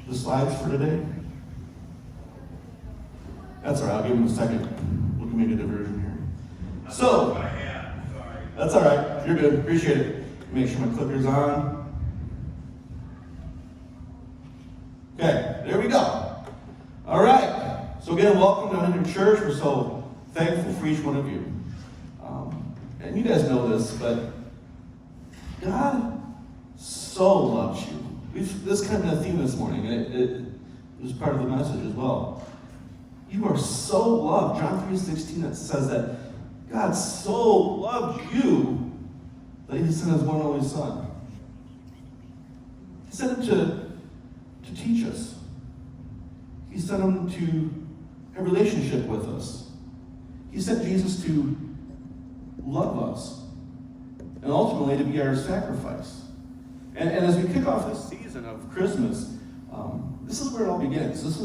the slides for today? That's all right, I'll give him a second. We can make a diversion here. So, that's all right, you're good, appreciate it. Make sure my clicker's on. Okay, there we go. All right, so again, welcome to Grinched Church. We're so thankful for each one of you. And you guys know this, but God so loves you. This kind of a theme this morning, and it was part of the message as well. You are so loved. John 3:16, that says that God so loved you that he sent his one and only son. He sent him to teach us. He sent him to have a relationship with us. He sent Jesus to love us and ultimately to be our sacrifice. And as we kick off this season of Christmas, this is where it all begins. This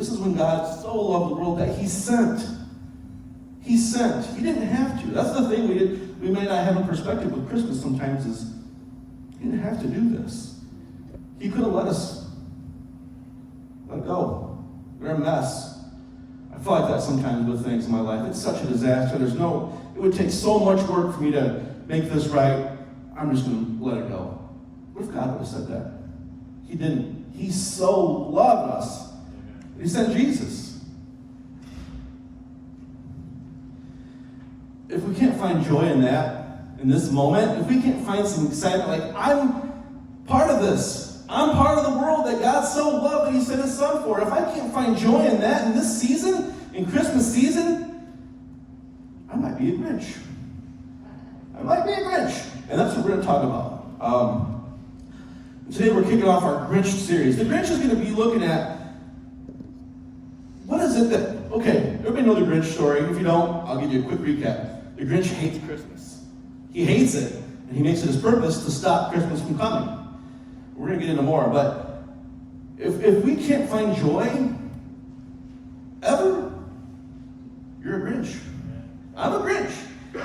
is when God so loved the world that he sent. He sent. He didn't have to. That's the thing we may not have in perspective with Christmas sometimes is he didn't have to do this. He could have let go. We're a mess. I feel like that sometimes with things in my life. It's such a disaster. It would take so much work for me to make this right. I'm just going to let it go. What if God would have said that? He didn't. He so loved us. He sent Jesus. If we can't find joy in that, in this moment, if we can't find some excitement, like, I'm part of this. I'm part of the world that God so loved that he sent his son for. If I can't find joy in that in this season, in Christmas season, I might be a Grinch. And that's what we're going to talk about. Today we're kicking off our Grinched series. The Grinch is going to be looking at what is it that, okay, everybody know the Grinch story. If you don't, I'll give you a quick recap. The Grinch hates Christmas. He hates it, and he makes it his purpose to stop Christmas from coming. We're going to get into more, but if we can't find joy, ever, you're a Grinch. I'm a Grinch.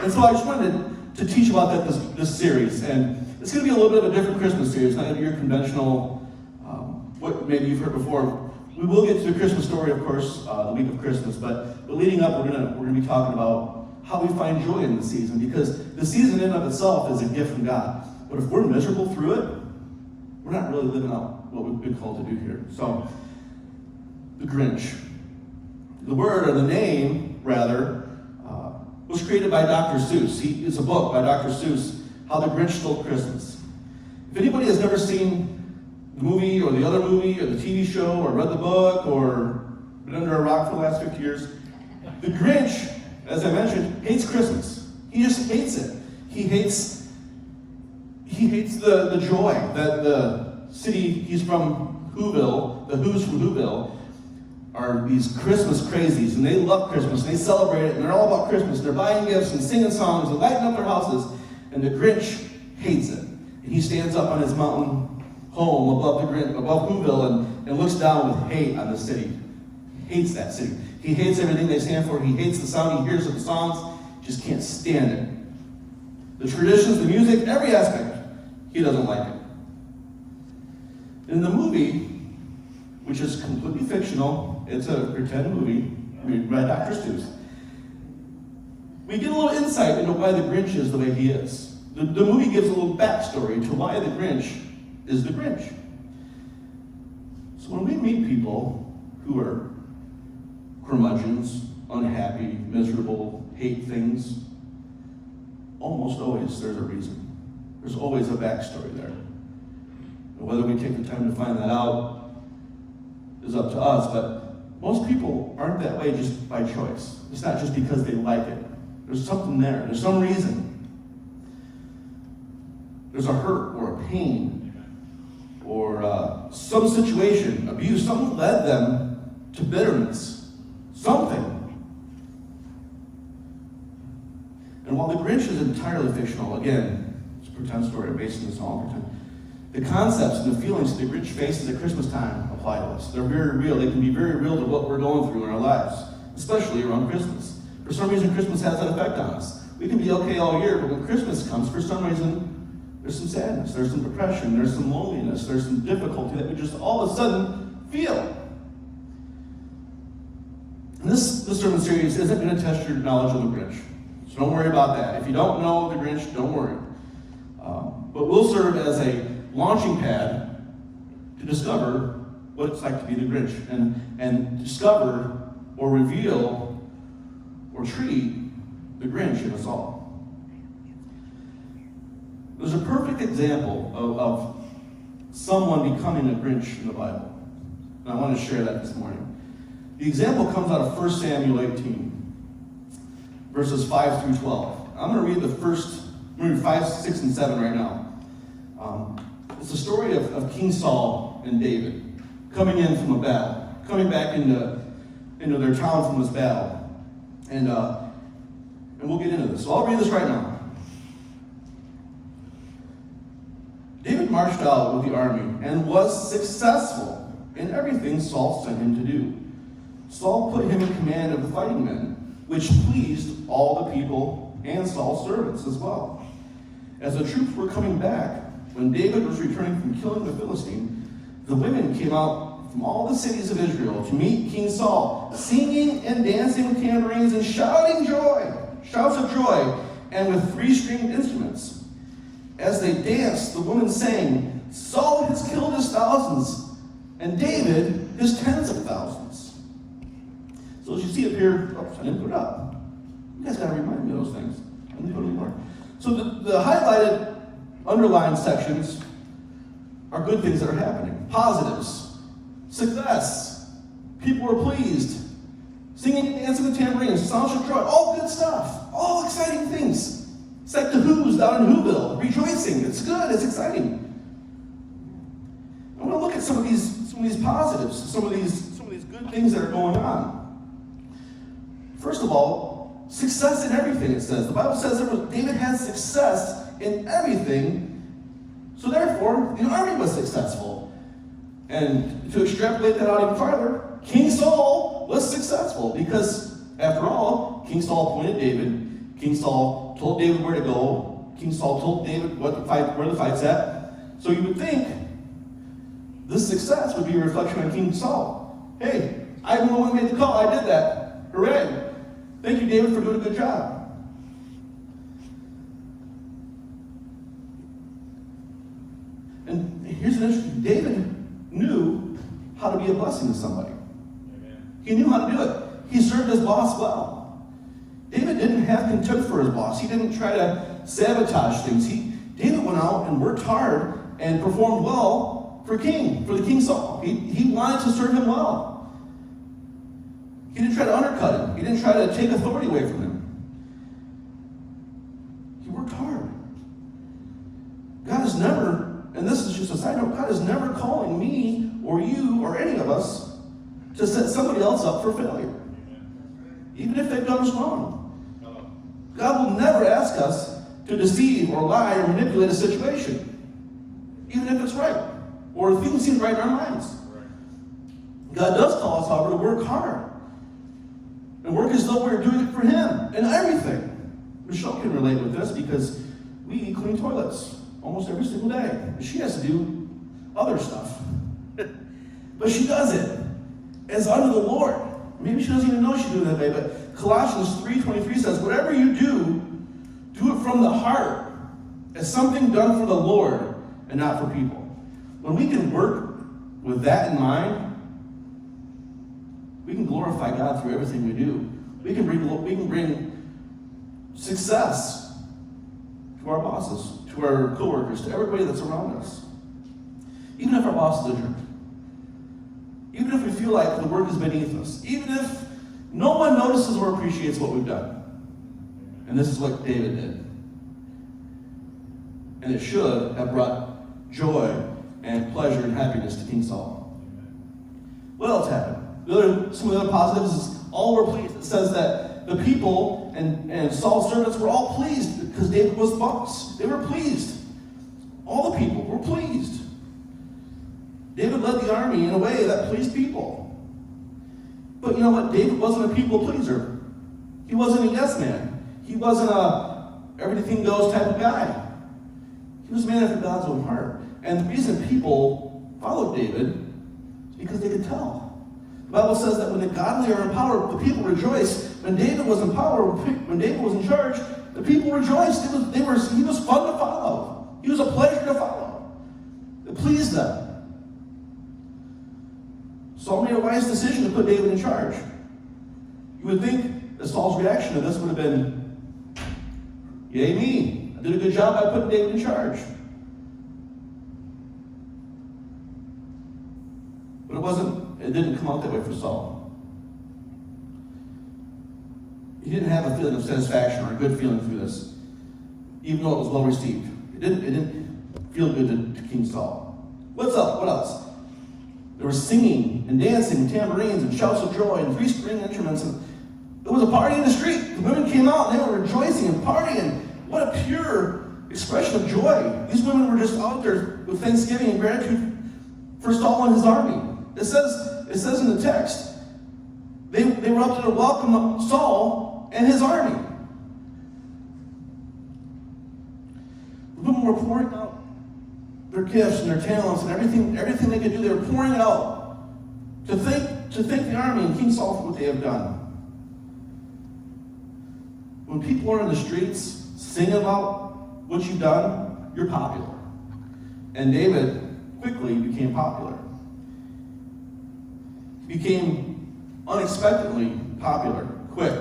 And so I just wanted to teach about that this series, and it's going to be a little bit of a different Christmas series. It's not going to be your conventional, what maybe you've heard before. We will get to the Christmas story, of course, the week of Christmas, but leading up, we're going to be talking about how we find joy in the season, because the season in and of itself is a gift from God. But if we're miserable through it, we're not really living out what we've been called to do here. So, the Grinch. The word, or the name, rather, was created by Dr. Seuss. It's a book by Dr. Seuss, How the Grinch Stole Christmas. If anybody has never seen the movie or the other movie or the TV show or read the book or been under a rock for the last 50 years, the Grinch, as I mentioned, hates Christmas. He just hates it. He hates the joy that the city, he's from Whoville, the Who's from Whoville, are these Christmas crazies, and they love Christmas, and they celebrate it, and they're all about Christmas. They're buying gifts and singing songs and lighting up their houses, and the Grinch hates it. And he stands up on his mountain home above Whoville and looks down with hate on the city. He hates that city. He hates everything they stand for. He hates the sound he hears of the songs. Just can't stand it. The traditions, the music, every aspect, he doesn't like it. In the movie, which is completely fictional, it's a pretend movie by Dr. Seuss, we get a little insight into why the Grinch is the way he is. The movie gives a little backstory to why the Grinch is the Grinch. So when we meet people who are curmudgeons, unhappy, miserable, hate things, almost always there's a reason. There's always a backstory there. And whether we take the time to find that out is up to us, but most people aren't that way just by choice. It's not just because they like it. There's something there. There's some reason. There's a hurt or a pain or some situation, abuse, something led them to bitterness. Something. And while the Grinch is entirely fictional, again, it's a pretend story based on this all pretend, the concepts and the feelings that the Grinch faces at Christmas time apply to us. They're very real. They can be very real to what we're going through in our lives, especially around Christmas. For some reason, Christmas has that effect on us. We can be okay all year, but when Christmas comes, for some reason, there's some sadness, there's some depression, there's some loneliness, there's some difficulty that we just all of a sudden feel. And this sermon series isn't going to test your knowledge of the Grinch. So don't worry about that. If you don't know the Grinch, don't worry. But we'll serve as a launching pad to discover what it's like to be the Grinch and discover or reveal or treat the Grinch in us all. There's a perfect example of someone becoming a Grinch in the Bible. And I want to share that this morning. The example comes out of 1 Samuel 18, verses 5 through 12. I'm going to read the first, I'm going to read 5, 6, and 7 right now. It's the story of King Saul and David coming in from a battle, coming back into their town from this battle. And we'll get into this. So I'll read this right now. David marched out with the army and was successful in everything Saul sent him to do. Saul put him in command of the fighting men, which pleased all the people and Saul's servants as well. As the troops were coming back, when David was returning from killing the Philistine, the women came out from all the cities of Israel to meet King Saul, singing and dancing with tambourines and shouting shouts of joy, and with three-stringed instruments. As they danced, the women sang, "Saul has killed his thousands, and David his tens of thousands." So as you see up here, I didn't put it up. You guys got to remind me of those things. I didn't put it more. So the highlighted, underlined sections are good things that are happening. Positives, success, people were pleased, singing and dancing with tambourines, sounds of joy, all good stuff, all exciting things. It's like the Who's down in Whoville, rejoicing. It's good, it's exciting. I want to look at some of these positives, some of these good things that are going on. First of all, success in everything, it says. The Bible says David had success in everything, so therefore the army was successful. And to extrapolate that out even farther, King Saul was successful because, after all, King Saul appointed David. King Saul told David where to go. King Saul told David where the fight's at. So you would think this success would be a reflection on King Saul. Hey, I'm the one who made the call. I did that. Hooray. Thank you, David, for doing a good job. And here's an interesting, David knew how to be a blessing to somebody. Amen. He knew how to do it. He served his boss well. David didn't have contempt for his boss. He didn't try to sabotage things. David went out and worked hard and performed well for the King Saul. He wanted to serve him well. He didn't try to undercut him. He didn't try to take authority away from him. He worked hard. God is never, and this is just a side note, God is never calling me or you or any of us to set somebody else up for failure. Even if they've done us wrong. God will never ask us to deceive or lie or manipulate a situation. Even if it's right. Or if things seem right in our minds. God does call us, however, to work hard. And work as though we're doing it for Him in everything. Michelle can relate with this because we clean toilets almost every single day. And she has to do other stuff. But she does it as unto the Lord. Maybe she doesn't even know she's doing it that way, but Colossians 3:23 says, whatever you do, do it from the heart, as something done for the Lord and not for people. When we can work with that in mind, we can glorify God through everything we do. We can bring success to our bosses, to our coworkers, to everybody that's around us. Even if our boss is a jerk. Even if we feel like the work is beneath us. Even if no one notices or appreciates what we've done. And this is what David did. And it should have brought joy and pleasure and happiness to King Saul. What else happened? Some of the other positives is all were pleased. It says that the people and Saul's servants were all pleased because David was the boss. They were pleased. All the people were pleased. David led the army in a way that pleased people. But you know what? David wasn't a people pleaser. He wasn't a yes man. He wasn't a everything goes type of guy. He was a man after God's own heart. And the reason people followed David is because they could tell. The Bible says that when the godly are in power, the people rejoice. When David was in power, when David was in charge, the people rejoiced. He was fun to follow. He was a pleasure to follow. It pleased them. Saul made a wise decision to put David in charge. You would think that Saul's reaction to this would have been, yay me, I did a good job by putting David in charge. But it didn't come out that way for Saul. He didn't have a feeling of satisfaction or a good feeling through this, even though it was well received. It didn't feel good to King Saul. What's up? What else? There was singing and dancing, and tambourines and shouts of joy and 3 string instruments. And it was a party in the street. The women came out and they were rejoicing and partying. What a pure expression of joy. These women were just out there with thanksgiving and gratitude for Saul and his army. It says in the text, they were up there to welcome Saul and his army. The women were pouring out their gifts and their talents and everything they could do. They were pouring it out to thank the army and King Saul for what they have done. When people are in the streets singing about what you've done, you're popular. And David quickly became popular. He became unexpectedly popular, quick.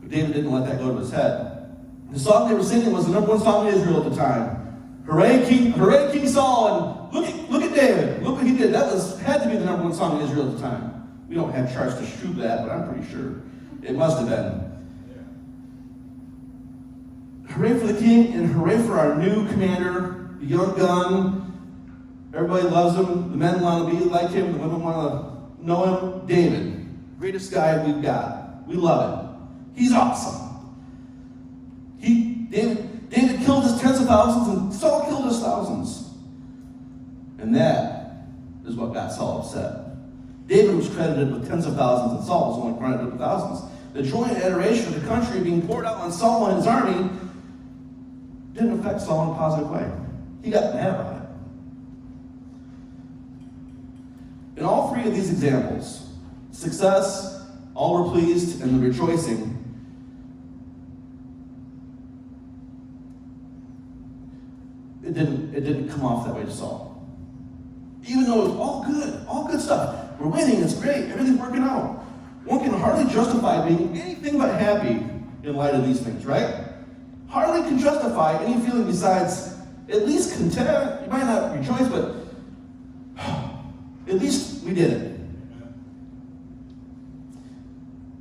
But David didn't let that go to his head. The song they were singing was the number 1 song in Israel at the time. Hooray, King Saul, and look at David. Look what he did. That had to be the number 1 song in Israel at the time. We don't have charts to prove that, but I'm pretty sure it must have been. Hooray for the king, and hooray for our new commander, the young gun. Everybody loves him. The men want to be like him. The women want to know him. David, greatest guy we've got. We love him. He's awesome. David killed his tens of thousands, and Saul killed his thousands. And that is what got Saul upset. David was credited with tens of thousands, and Saul was only credited with thousands. The joy and adoration of the country being poured out on Saul and his army didn't affect Saul in a positive way. He got mad about it. In all 3 of these examples, success, all were pleased, and the rejoicing, it didn't come off that way to Saul. Even though it was all good stuff. We're winning, it's great, everything's working out. One can hardly justify being anything but happy in light of these things, right? Hardly can justify any feeling besides at least content. You might not rejoice, but at least we did it.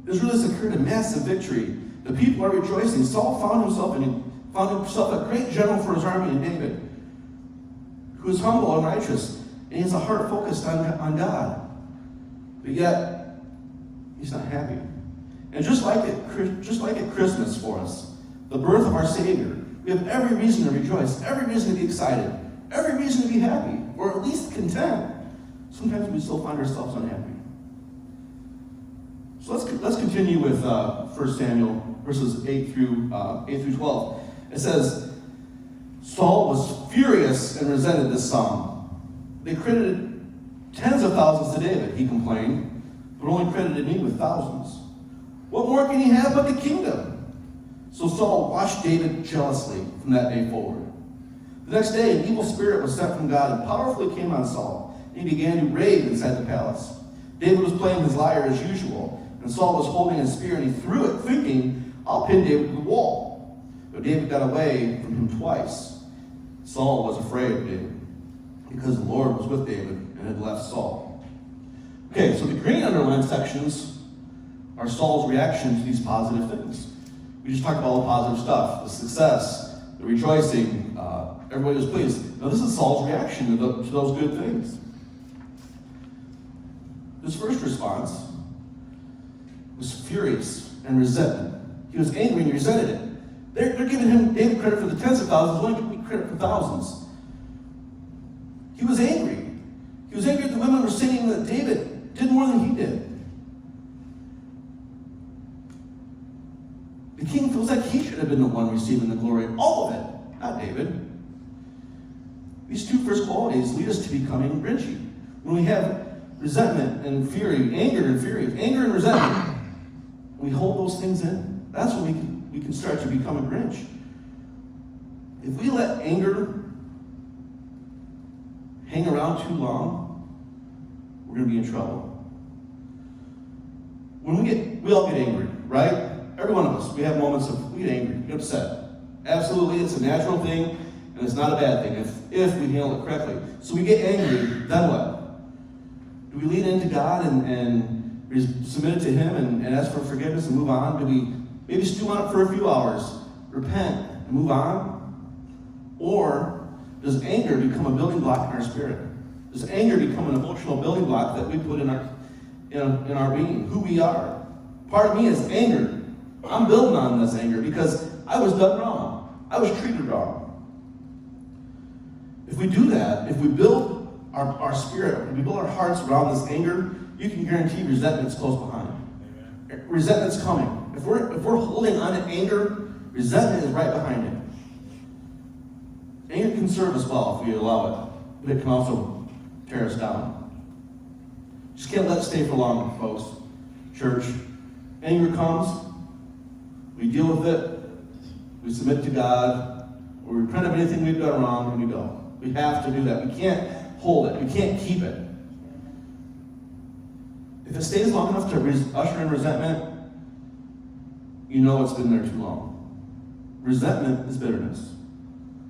Israel has occurred a massive victory. The people are rejoicing. Saul found himself a great general for his army in David, who is humble and righteous, and he has a heart focused on God. But yet, he's not happy. And just like at Christmas for us, the birth of our Savior, we have every reason to rejoice, every reason to be excited, every reason to be happy, or at least content. Sometimes we still find ourselves unhappy. So let's continue with 1 Samuel verses 8 through 12. It says, Saul was furious and resented this song. They credited tens of thousands to David, he complained, but only credited me with thousands. What more can he have but the kingdom? So Saul watched David jealously from that day forward. The next day, an evil spirit was sent from God and powerfully came on Saul, and he began to rave inside the palace. David was playing his lyre as usual, and Saul was holding his spear, and he threw it, thinking, I'll pin David to the wall. But David got away from him twice. Saul was afraid of David, because the Lord was with David and had left Saul. Okay, so the green underlined sections are Saul's reaction to these positive things. We just talked about all the positive stuff, the success, the rejoicing, everybody was pleased. Now this is Saul's reaction to those good things. His first response was furious and resentment. He was angry and he resented it. They're giving him David credit for the tens of thousands, only giving me credit for thousands. He was angry. He was angry that the women were singing that David did more than he did. The king feels like he should have been the one receiving the glory, all of it, not David. These 2 first qualities lead us to becoming Grinchy. When we have resentment and fury, anger and resentment. We hold those things in. That's when we can start to become a Grinch. If we let anger hang around too long, we're going to be in trouble. We all get angry, right? Every one of us, we have moments of we get angry, we get upset. Absolutely, it's a natural thing, and it's not a bad thing if we handle it correctly. So we get angry, then what? Do we lean into God and submit it to Him and ask for forgiveness and move on? Do we maybe stew on it for a few hours, repent, and move on? Or does anger become a building block in our spirit? Does anger become an emotional building block that we put in our being, who we are? Part of me is anger. I'm building on this anger because I was done wrong. I was treated wrong. If we do that, if we build our spirit, if we build our hearts around this anger, you can guarantee resentment's close behind. Amen. Resentment's coming. If we're holding on to anger, resentment is right behind it. Anger can serve us well if we allow it, but it can also tear us down. Just can't let it stay for long, folks. Church, anger comes, we deal with it, we submit to God, we repent of anything we've done wrong, and we go. We have to do that. We can't hold it. We can't keep it. If it stays long enough to usher in resentment, you know it's been there too long. Resentment is bitterness.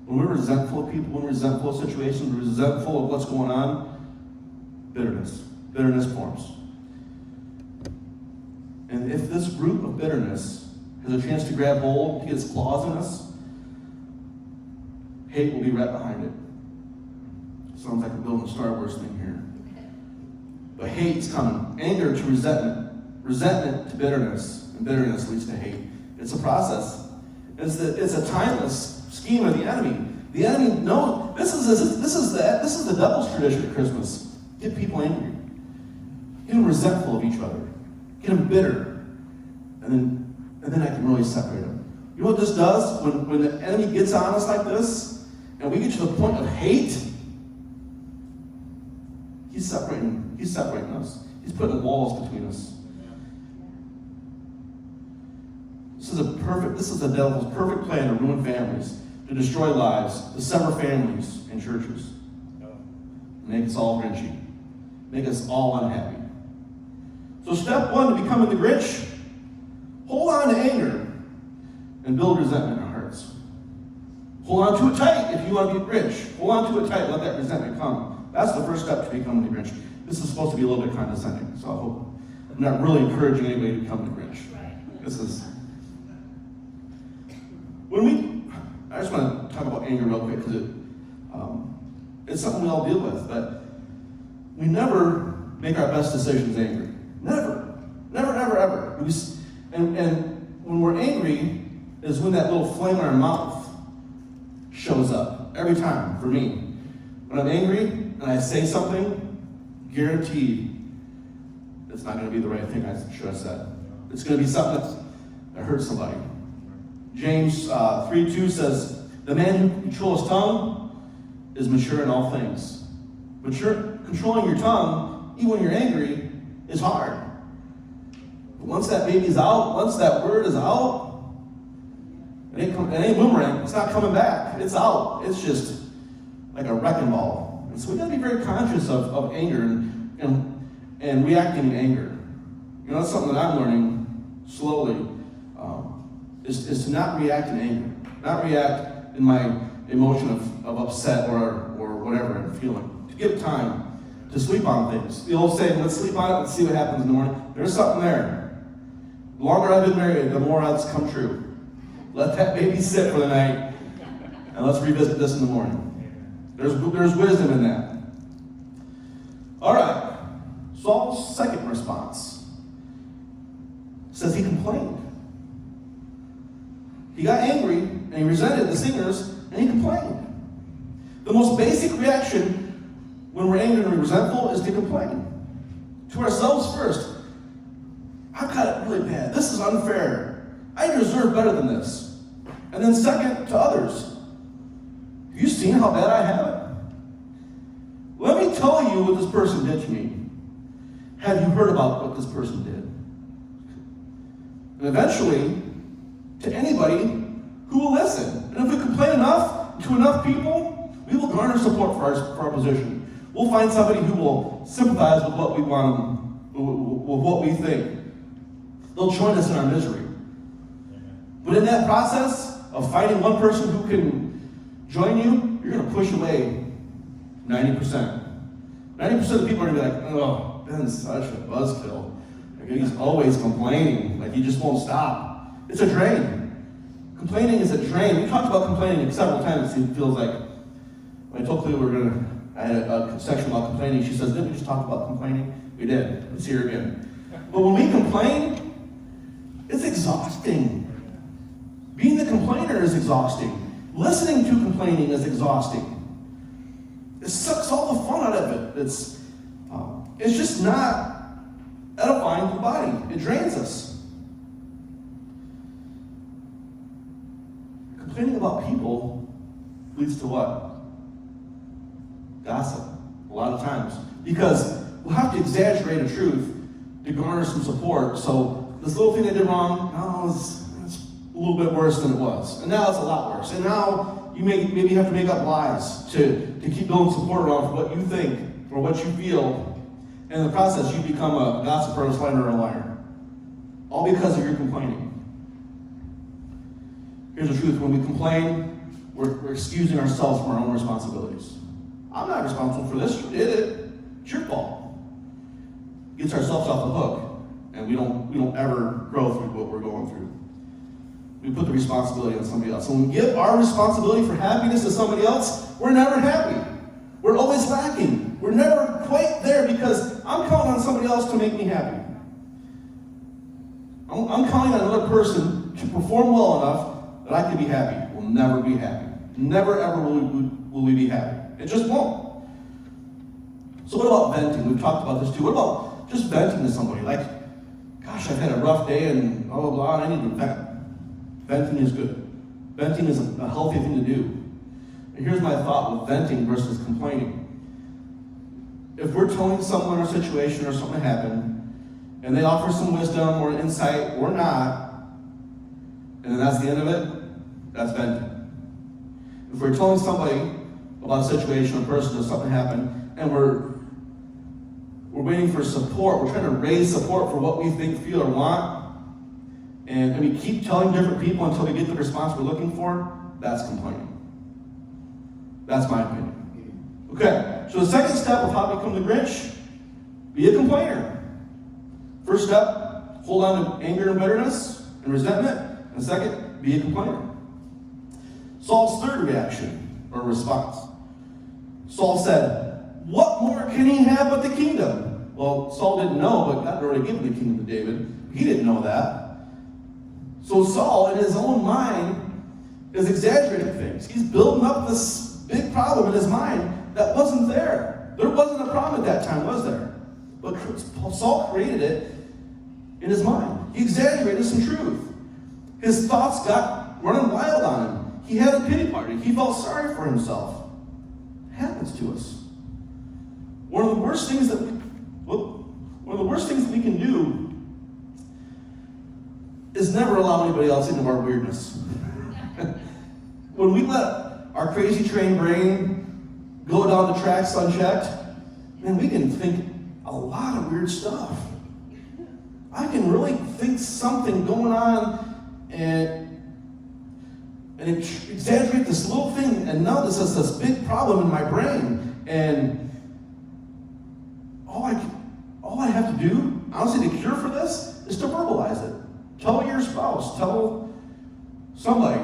When we're resentful of people, when we're resentful of situations, we're resentful of what's going on, bitterness. Bitterness forms. And if this root of bitterness has a chance to grab hold, to get its claws in us, hate will be right behind it. Sounds like we're building a Star Wars thing here. But hate's coming. Anger to resentment. Resentment to bitterness. And bitterness leads to hate. It's a process. It's a timeless scheme of the enemy. The enemy knows this is the devil's tradition at Christmas. Get people angry. Get them resentful of each other. Get them bitter. And then I can really separate them. You know what this does? When the enemy gets on us like this, and we get to the point of hate, he's separating us. He's putting walls between us. This is the devil's perfect plan to ruin families, to destroy lives, to sever families and churches. Make us all grinchy. Make us all unhappy. So step one to becoming the Grinch, hold on to anger and build resentment in our hearts. Hold on to it tight if you want to be a Grinch. Hold on to it tight, let that resentment come. That's the first step to becoming the Grinch. This is supposed to be a little bit condescending, so I hope I'm not really encouraging anybody to become the Grinch. This is... I just want to talk about anger real quick because it's something we all deal with, but we never make our best decisions angry. Never, ever. And when we're angry is when that little flame in our mouth shows up. Every time, for me. When I'm angry and I say something, guaranteed it's not going to be the right thing I should have said. It's going to be something that hurts somebody. James 3:2 says, the man who controls his tongue is mature in all things. Controlling your tongue, even when you're angry, is hard. But once that baby's out, once that word is out, it ain't boomerang. It's not coming back. It's out. It's just like a wrecking ball. And so we got to be very conscious of anger and reacting in anger. You know, that's something that I'm learning slowly. Is to not react in anger, not react in my emotion of upset or whatever I'm feeling. To give time to sleep on things. The old saying, let's sleep on it, let's see what happens in the morning. There's something there. The longer I've been married, the more it's come true. Let that baby sit for the night, and let's revisit this in the morning. There's wisdom in that. All right. Saul's second response says he complained. He got angry, and he resented the singers, and he complained. The most basic reaction when we're angry and we're resentful is to complain. To ourselves first. I've got it really bad. This is unfair. I deserve better than this. And then second, to others. Have you seen how bad I have it? Let me tell you what this person did to me. have you heard about what this person did? And eventually, to anybody who will listen. And if we complain enough to enough people, we will garner support for our position. We'll find somebody who will sympathize with what we want, with what we think. They'll join us in our misery. But in that process of finding one person who can join you, you're going to push away 90%. 90% of the people are going to be like, oh, Ben's such a buzzkill. Like, he's always complaining. Like, he just won't stop. It's a drain. Complaining is a drain. We talked about complaining several times. It feels like, when I told Cleo I had a section about complaining, she says, didn't we just talk about complaining? We did. Let's hear it again. But when we complain, it's exhausting. Being the complainer is exhausting. Listening to complaining is exhausting. It sucks all the fun out of it. It's just not edifying to the body. It drains us. Complaining about people leads to what? Gossip. A lot of times. Because we'll have to exaggerate a truth to garner some support. So this little thing I did wrong, no, it's a little bit worse than it was. And now it's a lot worse. And now you maybe have to make up lies to keep building support around for what you think or what you feel. And in the process, you become a gossiper, a slanderer, or a liar. All because of your complaining. Here's the truth. When we complain, we're excusing ourselves from our own responsibilities. I'm not responsible for this. You did it. It's your fault. Gets ourselves off the hook, and we don't ever grow through what we're going through. We put the responsibility on somebody else. When we give our responsibility for happiness to somebody else, we're never happy. We're always lacking. We're never quite there because I'm counting on somebody else to make me happy. I'm counting on another person to perform well enough that I can be happy. We'll never be happy. Never ever will we be happy. It just won't. So what about venting? We've talked about this too. What about just venting to somebody? Like, gosh, I've had a rough day and blah, blah, blah, and I need to vent. Venting is good. Venting is a healthy thing to do. And here's my thought with venting versus complaining. If we're telling someone our situation or something happened, and they offer some wisdom or insight or not, and then that's the end of it, that's venting. If we're telling somebody about a situation or person or something happened, and we're waiting for support, we're trying to raise support for what we think, feel, or want, and we keep telling different people until we get the response we're looking for, that's complaining. That's my opinion. Okay, so the second step of how to become the Grinch, be a complainer. First step, hold on to anger and bitterness and resentment. And second, be a complainer. Saul's third reaction or response. Saul said, what more can he have but the kingdom? Well, Saul didn't know, but God had already given the kingdom to David. He didn't know that. So Saul, in his own mind, is exaggerating things. He's building up this big problem in his mind that wasn't there. There wasn't a problem at that time, was there? But Saul created it in his mind. He exaggerated some truth. His thoughts got running wild on him. He had a pity party. He felt sorry for himself. It happens to us. One of the worst things that we can do is never allow anybody else into our weirdness. When we let our crazy train brain go down the tracks unchecked, man, we can think a lot of weird stuff. I can really think something going on and exaggerate this little thing, and now this is this big problem in my brain. And all I have to do, honestly, the cure for this is to verbalize it. Tell your spouse, tell somebody.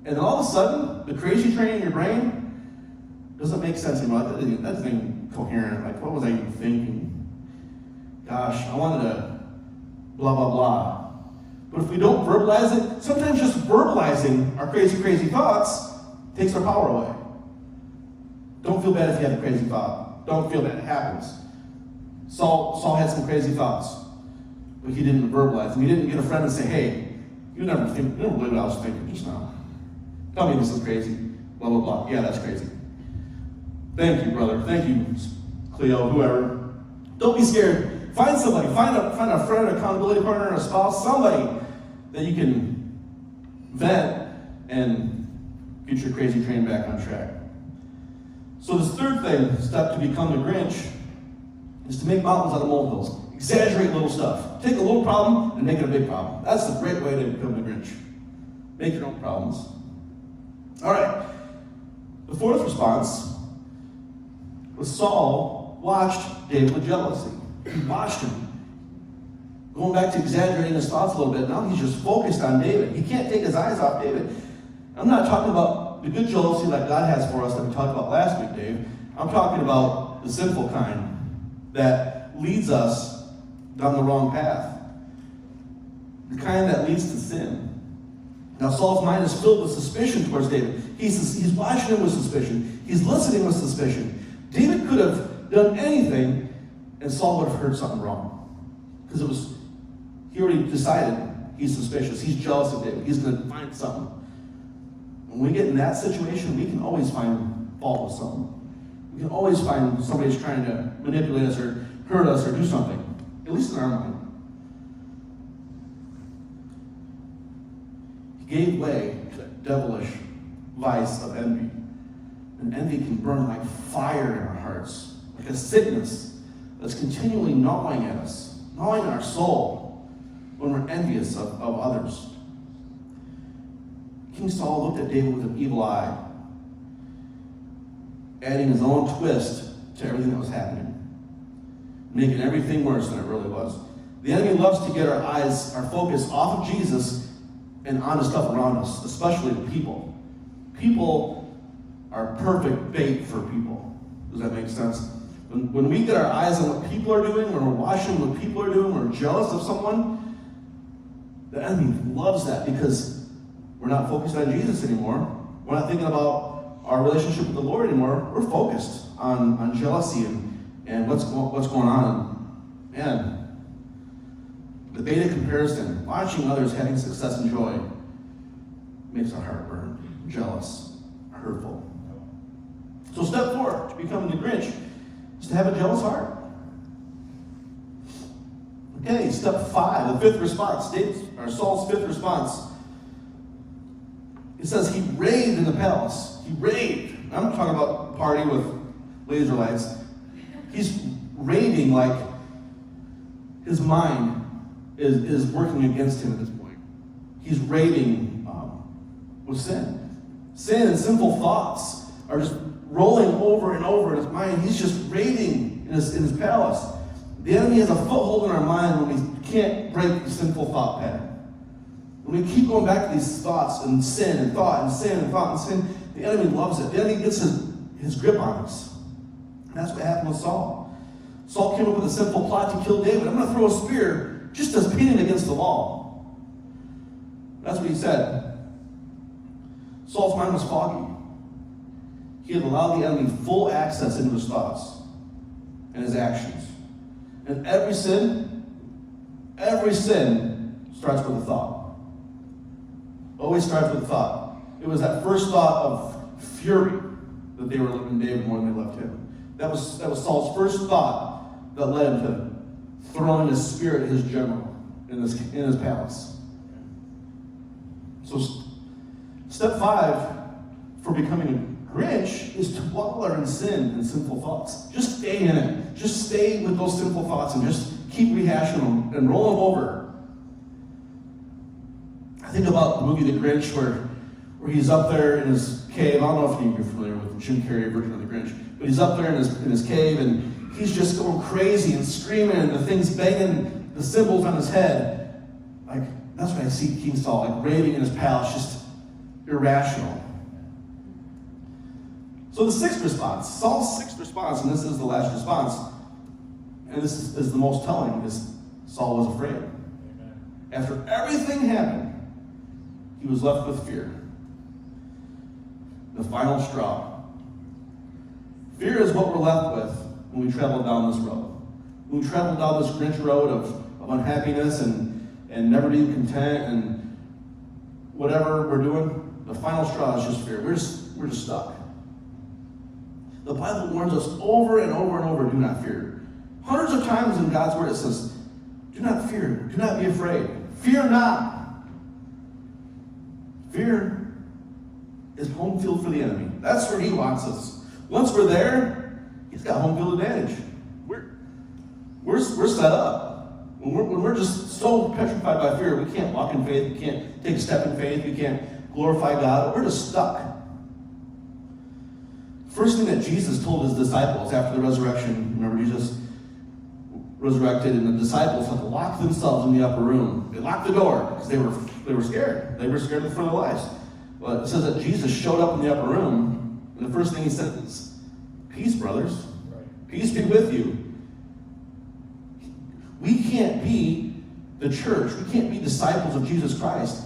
And then all of a sudden, the crazy train in your brain doesn't make sense anymore. That thing coherent. Like, what was I even thinking? Gosh, I wanted to blah, blah, blah. But if we don't verbalize it, sometimes just verbalizing our crazy, crazy thoughts takes our power away. Don't feel bad if you have a crazy thought. Don't feel bad. It happens. Saul had some crazy thoughts, but he didn't verbalize them. He didn't get a friend and say, hey, you never believe what I was thinking just now. Tell me this is crazy. Blah, blah, blah. Yeah, that's crazy. Thank you, brother. Thank you, Cleo, whoever. Don't be scared. Find somebody. Find a friend, an accountability partner, a spouse, somebody that you can vent and get your crazy train back on track. So this third step to become the Grinch, is to make mountains out of molehills. Exaggerate little stuff. Take a little problem and make it a big problem. That's a great way to become the Grinch. Make your own problems. All right. The fourth response was Saul watched David with jealousy. He watched him. Going back to exaggerating his thoughts a little bit, now he's just focused on David. He can't take his eyes off David. I'm not talking about the good jealousy that God has for us that we talked about last week, Dave. I'm talking about the sinful kind that leads us down the wrong path. The kind that leads to sin. Now Saul's mind is filled with suspicion towards David. He's watching him with suspicion. He's listening with suspicion. David could have done anything and Saul would have heard something wrong. Because he already decided he's suspicious. He's jealous of David. He's going to find something. When we get in that situation, we can always find fault with something. We can always find somebody's trying to manipulate us or hurt us or do something. At least in our mind. He gave way to that devilish vice of envy. And envy can burn like fire in our hearts, like a sickness that's continually gnawing at us, gnawing at our soul when we're envious of others. King Saul looked at David with an evil eye, adding his own twist to everything that was happening, making everything worse than it really was. The enemy loves to get our focus off of Jesus and onto stuff around us, especially the people. People are perfect bait for people. Does that make sense? When we get our eyes on what people are doing, when we're watching what people are doing, when we're jealous of someone, the enemy loves that because we're not focused on Jesus anymore. We're not thinking about our relationship with the Lord anymore. We're focused on jealousy and what's going on. And the bait of comparison, watching others having success and joy, makes our heart burn, jealous, hurtful. So step 4 to becoming the Grinch is to have a jealous heart. Okay, step 5, the fifth response, Saul's fifth response. It says he raved in the palace. He raved. I'm talking about a party with laser lights. He's raving like his mind is working against him at this point. He's raving with sin. Sin and sinful thoughts are just rolling over and over in his mind. He's just raving in his palace. The enemy has a foothold in our mind when we can't break the sinful thought pattern. When we keep going back to these thoughts and sin and thought and sin and thought and sin, the enemy loves it. The enemy gets his grip on us. And that's what happened with Saul. Saul came up with a simple plot to kill David. I'm going to throw a spear just as pin him against the wall. That's what he said. Saul's mind was foggy. He had allowed the enemy full access into his thoughts and his actions. And every sin starts with a thought. Always starts with a thought. It was that first thought of fury that they were leaving David more than they left him. That was Saul's first thought that led him to throwing his spear at his general in his palace. So step 5 for becoming a Grinch is to wallow in sin and sinful thoughts. Just stay in it. Just stay with those sinful thoughts and just keep rehashing them and roll them over. I think about the movie The Grinch where he's up there in his cave. I don't know if you're familiar with the Jim Carrey version of The Grinch, but he's up there in his cave and he's just going crazy and screaming and the thing's banging the cymbals on his head. Like, that's what I see King Saul, like raving in his palace, just irrational. So the sixth response, Saul's sixth response, and this is the last response, and this is the most telling, is Saul was afraid. Amen. After everything happened, he was left with fear. The final straw. Fear is what we're left with when we travel down this road. When we travel down this Grinch road of unhappiness and never being content and whatever we're doing, the final straw is just fear. We're just stuck. The Bible warns us over and over and over, do not fear. Hundreds of times in God's word it says, do not fear, do not be afraid. Fear not. Fear is home field for the enemy. That's where he wants us. Once we're there, he's got home field advantage. We're set up. When we're just so petrified by fear, we can't walk in faith, we can't take a step in faith, we can't glorify God. We're just stuck. First thing that Jesus told his disciples after the resurrection, remember Jesus resurrected, and the disciples had to lock themselves in the upper room. They locked the door because they were scared. They were scared for their lives. But it says that Jesus showed up in the upper room, and the first thing he said is, peace, brothers. Right. Peace be with you. We can't be the church. We can't be disciples of Jesus Christ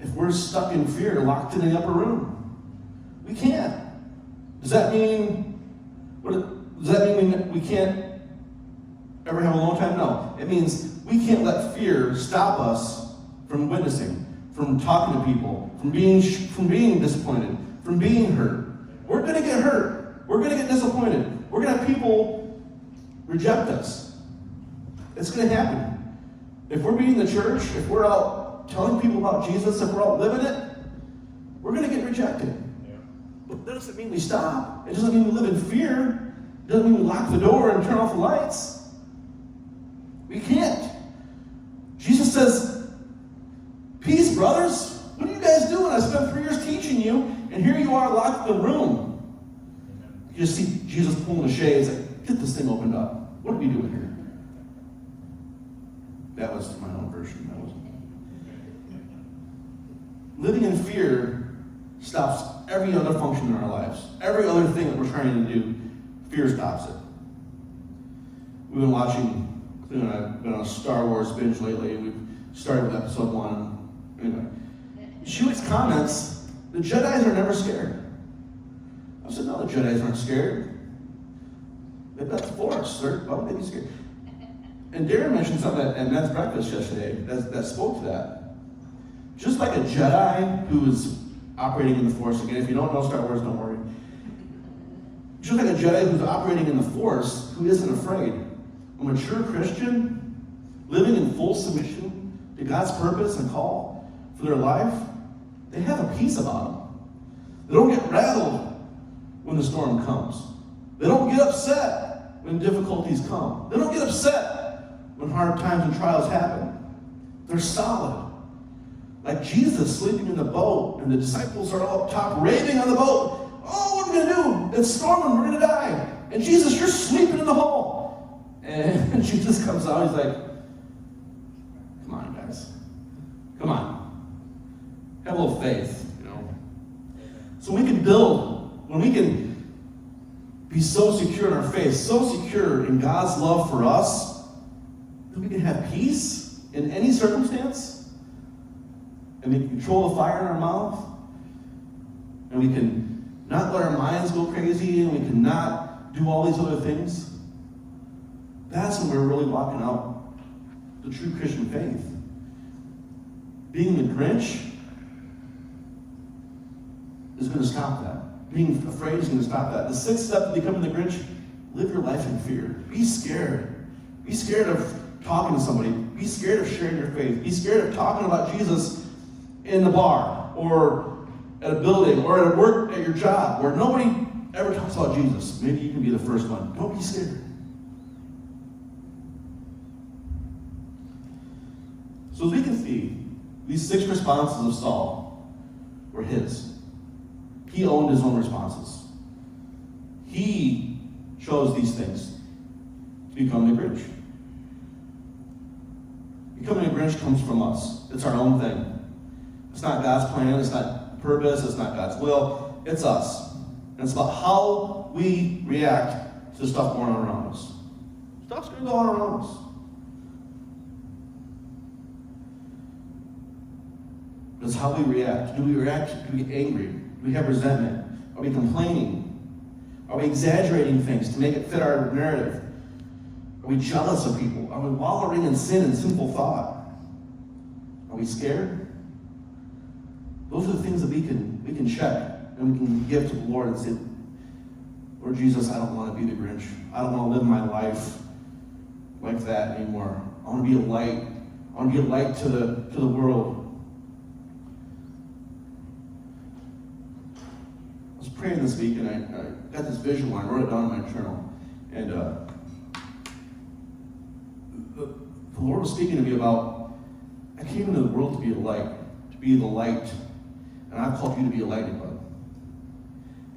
if we're stuck in fear, locked in the upper room. We can't. Does that mean we can't ever have a long time? No. It means we can't let fear stop us from witnessing, from talking to people, from being disappointed, from being hurt. We're going to get hurt. We're going to get disappointed. We're going to have people reject us. It's going to happen. If we're being the church, if we're out telling people about Jesus, if we're out living it, we're going to get rejected. Yeah. But that doesn't mean we stop. It doesn't mean we live in fear. It doesn't mean we lock the door and turn off the lights. We can't. Jesus says, peace, brothers. What are you guys doing? I spent 3 years teaching you, and here you are locked in the room. You just see Jesus pulling the shades, like, get this thing opened up. What are we doing here? That was my own version. That wasn't. Living in fear stops every other function in our lives. Every other thing that we're trying to do, fear stops it. We've been watching, Cleo and I have been on a Star Wars binge lately. We've started with episode 1. Anyway, she makes comments, the Jedis are never scared. I said, no, the Jedis aren't scared. They've got the Force. Why would they be scared? And Darren mentioned something at Men's Breakfast yesterday that spoke to that. Just like a Jedi who is operating in the Force, again, if you don't know Star Wars, don't worry. Just like a Jedi who's operating in the Force, who isn't afraid. A mature Christian, living in full submission to God's purpose and call for their life, they have a peace about them. They don't get rattled when the storm comes. They don't get upset when difficulties come. They don't get upset when hard times and trials happen. They're solid. Like Jesus sleeping in the boat, and the disciples are up top raving on the boat. Oh, what are we going to do? It's storming, we're going to die. And Jesus, you're sleeping in the hole. And Jesus comes out, he's like, come on, guys. Come on. Have a little faith, you know. So we can build, when we can be so secure in our faith, so secure in God's love for us, that we can have peace in any circumstance, and we can control the fire in our mouth, and we can not let our minds go crazy, and we can not do all these other things. That's when we're really walking out the true Christian faith. Being the Grinch is going to stop that. Being afraid is going to stop that. The sixth step to becoming the Grinch, live your life in fear. Be scared. Be scared of talking to somebody. Be scared of sharing your faith. Be scared of talking about Jesus in the bar or at a building or at work, at your job, where nobody ever talks about Jesus. Maybe you can be the first one. Don't be scared. So as we can see, these 6 responses of Saul were his. He owned his own responses. He chose these things to become the Grinch. Becoming a Grinch comes from us. It's our own thing. It's not God's plan. It's not purpose. It's not God's will. It's us. And it's about how we react to the stuff going on around us. Stuff's going to go on around us. It's how we react. Do we react? Do we get angry? Do we have resentment? Are we complaining? Are we exaggerating things to make it fit our narrative? Are we jealous of people? Are we wallowing in sin and sinful thought? Are we scared? Those are the things that we can check and we can give to the Lord and say, Lord Jesus, I don't want to be the Grinch. I don't want to live my life like that anymore. I want to be a light. I want to be a light to the world. I was praying this week, and I got this visual. I wrote it down in my journal, and the Lord was speaking to me about, I came into the world to be a light, to be the light, and I've called you to be a lightning bud.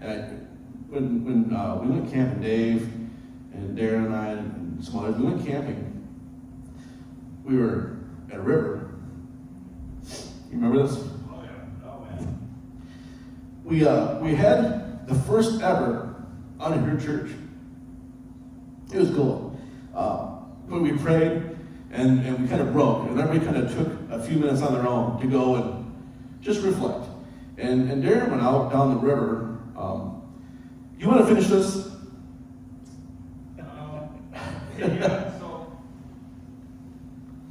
And when we went camping, Dave and Darren and I and some others, we went camping. We were at a river. You remember this? Oh yeah. Oh man. We had the first ever unheard church. It was cool. But we prayed and we kind of broke, and everybody kind of took a few minutes on their own to go and just reflect. And Darren went out down the river. You want to finish this? Yeah, so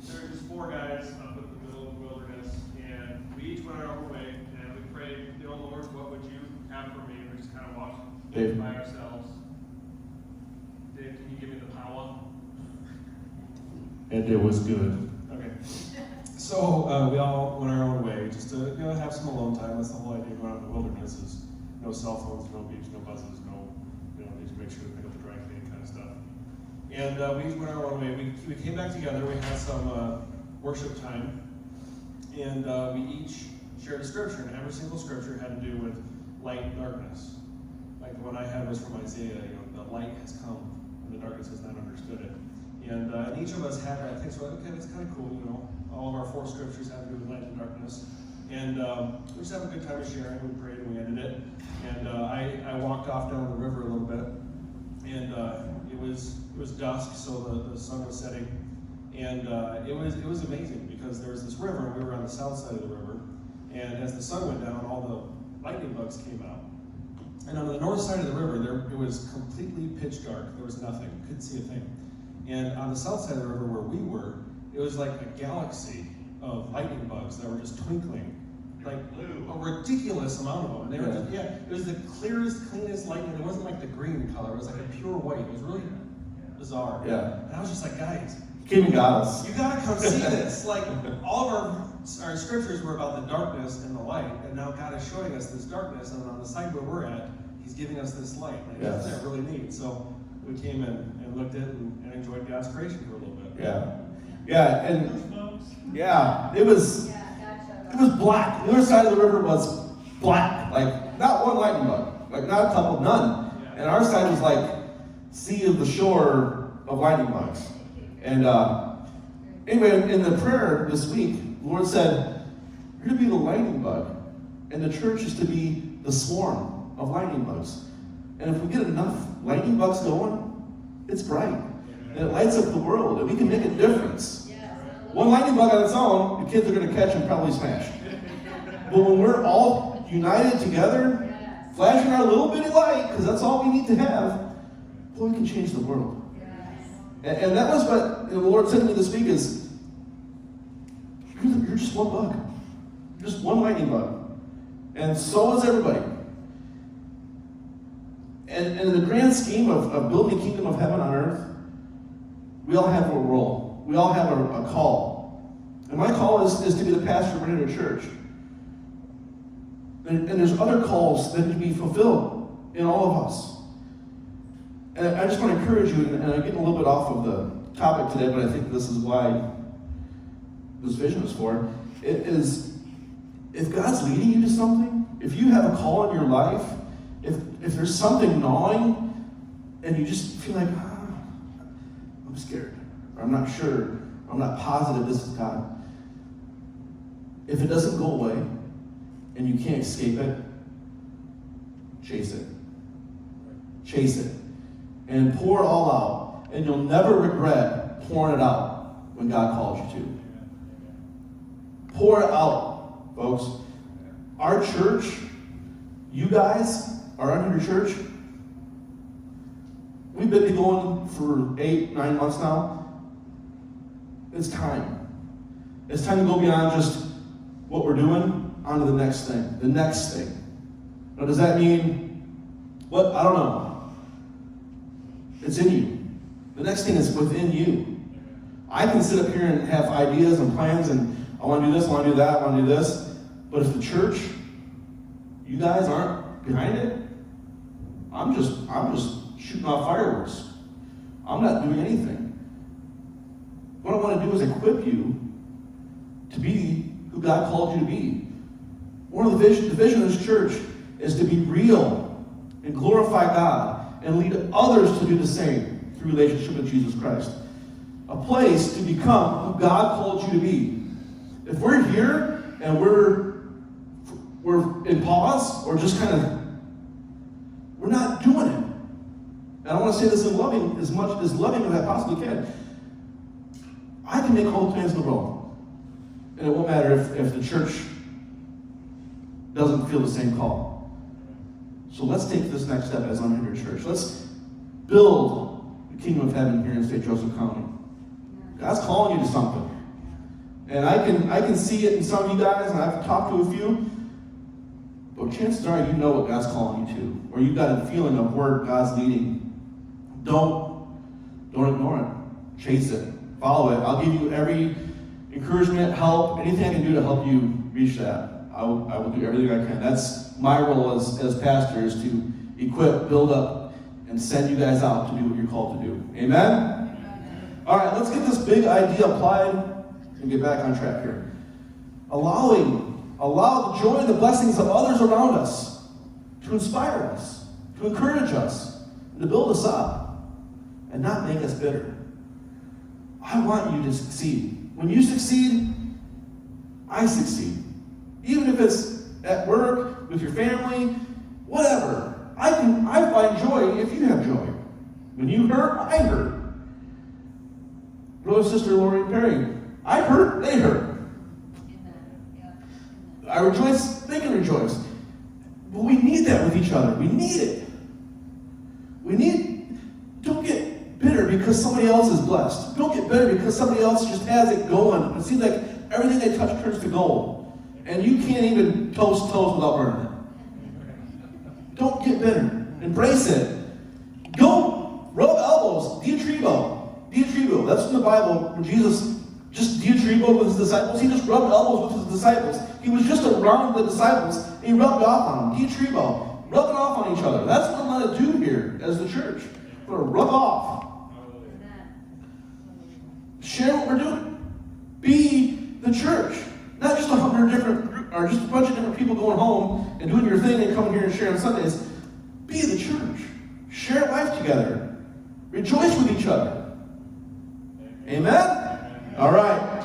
there were just 4 guys up in the middle of the wilderness, and we each went our own way, and we prayed, Lord, what would you have for me? We just kind of walked Dave. by ourselves. Dave, can you give me the power? And it was good. Okay. So we all went our own way, just to have some alone time. That's the whole idea of going out in the wilderness is no cell phones, no beeps, no buzzes, no, need to make sure to pick up the dry cleaning kind of stuff. And we went our own way. We came back together. We had some worship time, and we each shared a scripture, and every single scripture had to do with light and darkness. Like the one I had was from Isaiah. The light has come, and the darkness has not understood it. And each of us had, I think, so okay, that's kind of cool, all of our 4 scriptures have to do with light and darkness. And we just had a good time of sharing. We prayed and we ended it. And I walked off down the river a little bit, and it was dusk, so the sun was setting, and it was amazing because there was this river, and we were on the south side of the river. And as the sun went down, all the lightning bugs came out. And on the north side of the river, it was completely pitch dark. There was nothing. Couldn't see a thing. And on the south side of the river where we were, it was like a galaxy of lightning bugs that were just twinkling, like a ridiculous amount of them. And they were just, it was the clearest, cleanest lightning. It wasn't like the green color. It was like a pure white. It was really bizarre. Yeah. And I was just like, guys, Came and got us. you gotta come see this. Like all of our scriptures were about the darkness and the light, and now God is showing us this darkness, and on the side where we're at, He's giving us this light. Like, Yes. Isn't that really neat? So we came and looked at it and enjoyed God's creation for a little bit. Yeah. Yeah, and it was black. The other side of the river was black. Like not one lightning bug. Like not a couple, none. And our side was like sea of the shore of lightning bugs. And anyway, in the prayer this week, the Lord said, you're to be the lightning bug, and the church is to be the swarm of lightning bugs. And if we get enough lightning bugs going, it's bright. And it lights up the world, and we can make a difference. One lightning bug on its own, the kids are going to catch and probably smash. But when we're all united together, flashing our little bitty light, because that's all we need to have, boy, we can change the world. And that was what the Lord said to me this week is, you're just one bug. You're just one lightning bug. And so is everybody. And in the grand scheme of building the kingdom of heaven on earth, we all have a role. We all have a call. And my call is to be the pastor of a church. And there's other calls that need to be fulfilled in all of us. And I just want to encourage you, and I'm getting a little bit off of the topic today, but I think this is why this vision is for. It is, if God's leading you to something, if you have a call in your life, if there's something gnawing, and you just feel like, I'm scared, or I'm not sure, or I'm not positive this is God. If it doesn't go away, and you can't escape it, chase it. Chase it. And pour it all out. And you'll never regret pouring it out when God calls you to. Pour it out, folks. Our church, you guys, our under church, we've been going for 8-9 months now. It's time. It's time to go beyond just what we're doing onto the next thing. The next thing. Now, does that mean what? I don't know. It's in you. The next thing is within you. I can sit up here and have ideas and plans, and I want to do this, I want to do that, I want to do this. But if the church, you guys aren't behind it, I'm just shooting off fireworks. I'm not doing anything. What I want to do is equip you to be who God called you to be. One of the vision of this church is to be real and glorify God and lead others to do the same through relationship with Jesus Christ. A place to become who God called you to be. If we're here and we're in pause or just kind of, we're not doing it. And I want to say this in loving, as much as loving as I possibly can. I can make all the plans in the world. And it won't matter if the church doesn't feel the same call. So let's take this next step as Unhindered Church. Let's build the kingdom of heaven here in St. Joseph County. God's calling you to something. And I can see it in some of you guys, and I've talked to a few, but chances are you know what God's calling you to, or you've got a feeling of where God's leading. Don't ignore it. Chase it. Follow it. I'll give you every encouragement, help, anything I can do to help you reach that. I will do everything I can. That's my role as pastor, is to equip, build up, and send you guys out to do what you're called to do. Amen? All right, let's get this big idea applied and get back on track here. Allow the joy and the blessings of others around us to inspire us, to encourage us, and to build us up, and not make us bitter. I want you to succeed. When you succeed, I succeed. Even if it's at work, with your family, whatever. I find joy if you have joy. When you hurt, I hurt. Brother, sister, Lori, and Perry, I hurt, they hurt. I rejoice, they can rejoice. But we need that with each other. We need it. Don't get bitter because somebody else is blessed. Don't get bitter because somebody else just has it going. It seems like everything they touch turns to gold. And you can't even toast without burning it. Don't get bitter. Embrace it. Go rub elbows. Diatribo. That's in the Bible when Jesus just diatriboed with his disciples. He just rubbed elbows with his disciples. He was just around the disciples. And he rubbed off on them. Diatribo. Rubbing off on each other. That's what I'm going to do here as the church. We're going to rub off. Share what we're doing. Be the church. Not just 100 different, or just a bunch of different people going home and doing your thing and coming here and sharing on Sundays. Be the church. Share life together. Rejoice with each other. Amen? All right.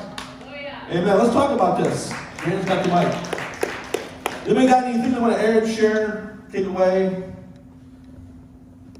Amen. Let's talk about this. Brandon's got the mic. Anybody got anything they want to add, share, take away?